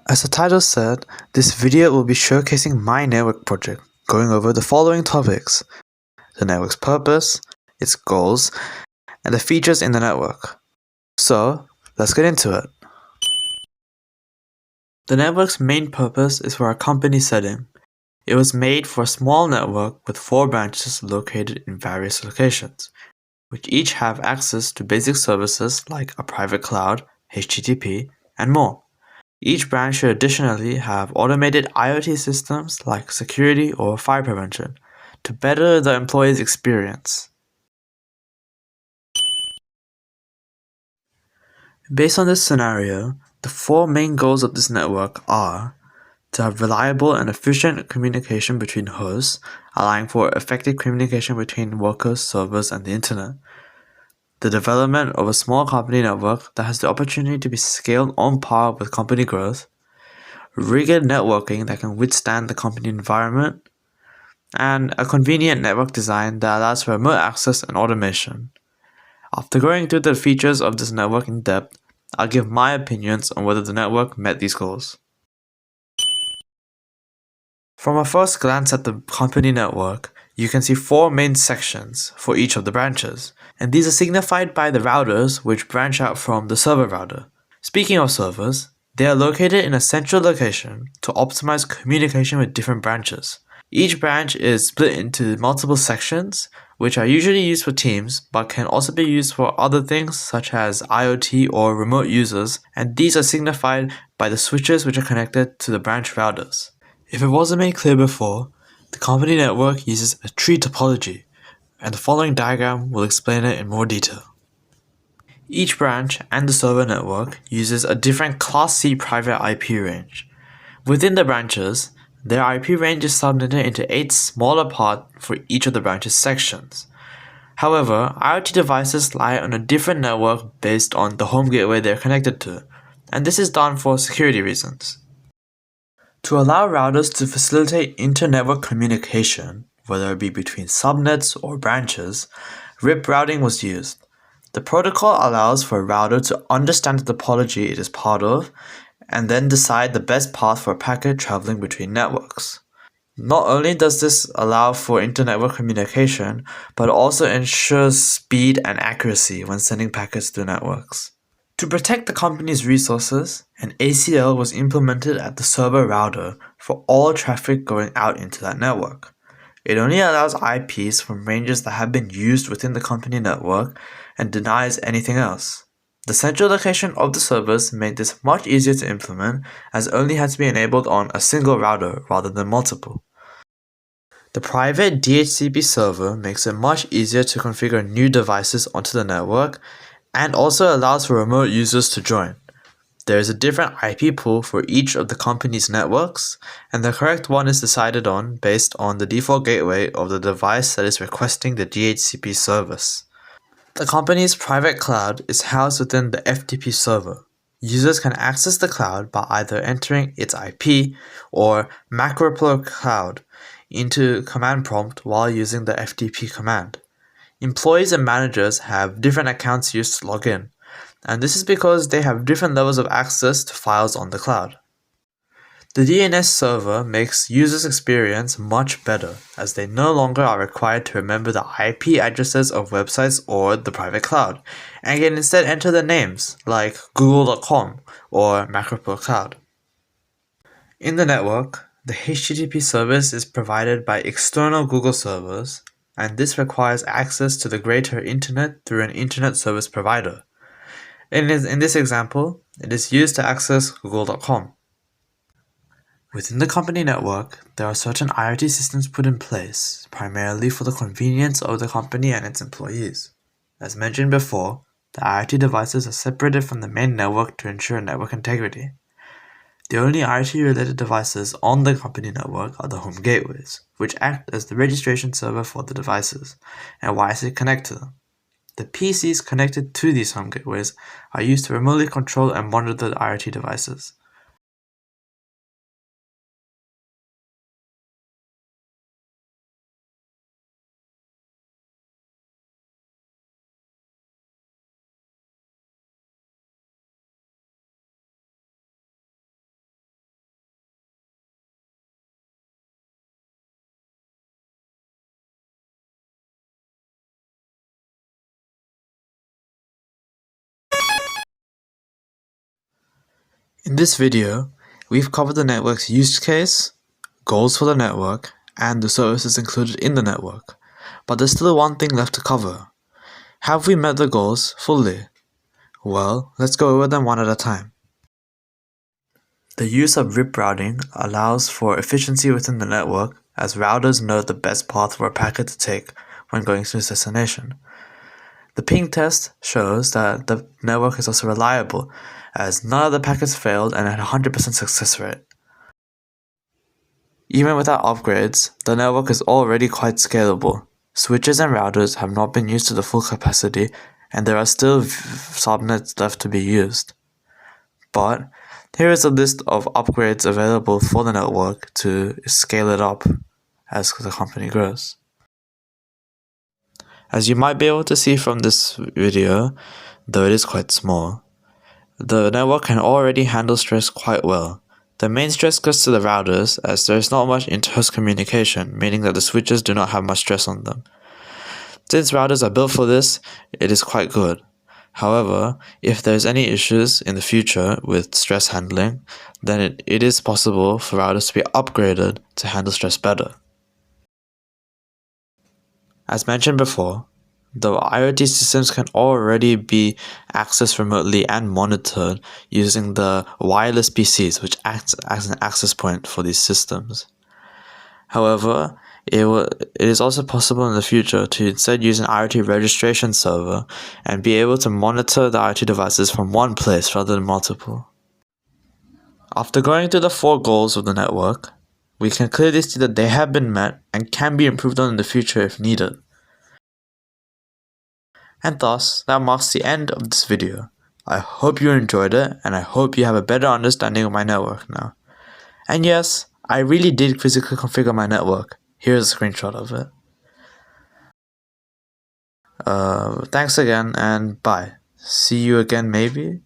As the title said, this video will be showcasing my network project, going over the following topics: the network's purpose, its goals, and the features in the network. So, let's get into it. The network's main purpose is for a company setting. It was made for a small network with 4 branches located in various locations, which each have access to basic services like a private cloud, HTTP, and more. Each branch should additionally have automated IoT systems like security or fire prevention to better the employee's experience. Based on this scenario, the 4 main goals of this network are to have reliable and efficient communication between hosts, allowing for effective communication between workers, servers, and the internet. The development of a small company network that has the opportunity to be scaled on par with company growth. Rigid networking that can withstand the company environment. And a convenient network design that allows for remote access and automation. After going through the features of this network in depth, I'll give my opinions on whether the network met these goals. From a first glance at the company network, you can see 4 main sections for each of the branches, and these are signified by the routers which branch out from the server router. Speaking of servers, they are located in a central location to optimize communication with different branches. Each branch is split into multiple sections, which are usually used for teams, but can also be used for other things such as IoT or remote users, and these are signified by the switches which are connected to the branch routers. If it wasn't made clear before, the company network uses a tree topology, and the following diagram will explain it in more detail. Each branch and the server network uses a different Class C private IP range. Within the branches, their IP range is subnetted into 8 smaller parts for each of the branch's sections. However, IoT devices lie on a different network based on the home gateway they are connected to, and this is done for security reasons. To allow routers to facilitate inter-network communication, whether it be between subnets or branches, RIP routing was used. The protocol allows for a router to understand the topology it is part of and then decide the best path for a packet traveling between networks. Not only does this allow for inter-network communication, but also ensures speed and accuracy when sending packets through networks. To protect the company's resources, an ACL was implemented at the server router for all traffic going out into that network. It only allows IPs from ranges that have been used within the company network and denies anything else. The central location of the servers made this much easier to implement, as it only had to be enabled on a single router rather than multiple. The private DHCP server makes it much easier to configure new devices onto the network and also allows for remote users to join. There is a different IP pool for each of the company's networks, and the correct one is decided on based on the default gateway of the device that is requesting the DHCP service. The company's private cloud is housed within the FTP server. Users can access the cloud by either entering its IP or macropro cloud into command prompt while using the FTP command. Employees and managers have different accounts used to log in, and this is because they have different levels of access to files on the cloud. The DNS server makes users' experience much better, as they no longer are required to remember the IP addresses of websites or the private cloud, and can instead enter the names, like google.com or macropro cloud. In the network, the HTTP service is provided by external Google servers, and this requires access to the greater internet through an internet service provider. In this example, it is used to access google.com. Within the company network, there are certain IoT systems put in place, primarily for the convenience of the company and its employees. As mentioned before, the IoT devices are separated from the main network to ensure network integrity. The only IoT-related devices on the company network are the home gateways, which act as the registration server for the devices, and wirelessly connect to them. The PCs connected to these home gateways are used to remotely control and monitor the IoT devices. In this video, we've covered the network's use case, goals for the network, and the services included in the network. But there's still one thing left to cover. Have we met the goals fully? Well, let's go over them one at a time. The use of RIP routing allows for efficiency within the network, as routers know the best path for a packet to take when going to its destination. The ping test shows that the network is also reliable, as none of the packets failed and had a 100% success rate. Even without upgrades, the network is already quite scalable. Switches and routers have not been used to the full capacity, and there are still subnets left to be used. But here is a list of upgrades available for the network to scale it up as the company grows. As you might be able to see from this video, though it is quite small, the network can already handle stress quite well. The main stress goes to the routers, as there is not much inter-host communication, meaning that the switches do not have much stress on them. Since routers are built for this, it is quite good. However, if there's any issues in the future with stress handling, then it is possible for routers to be upgraded to handle stress better. As mentioned before, the IoT systems can already be accessed remotely and monitored using the wireless PCs, which acts as an access point for these systems. However, it is also possible in the future to instead use an IoT registration server and be able to monitor the IoT devices from one place rather than multiple. After going through the 4 goals of the network, we can clearly see that they have been met and can be improved on in the future if needed. And thus, that marks the end of this video. I hope you enjoyed it, and I hope you have a better understanding of my network now. And yes, I really did physically configure my network. Here's a screenshot of it. Thanks again, and bye. See you again maybe?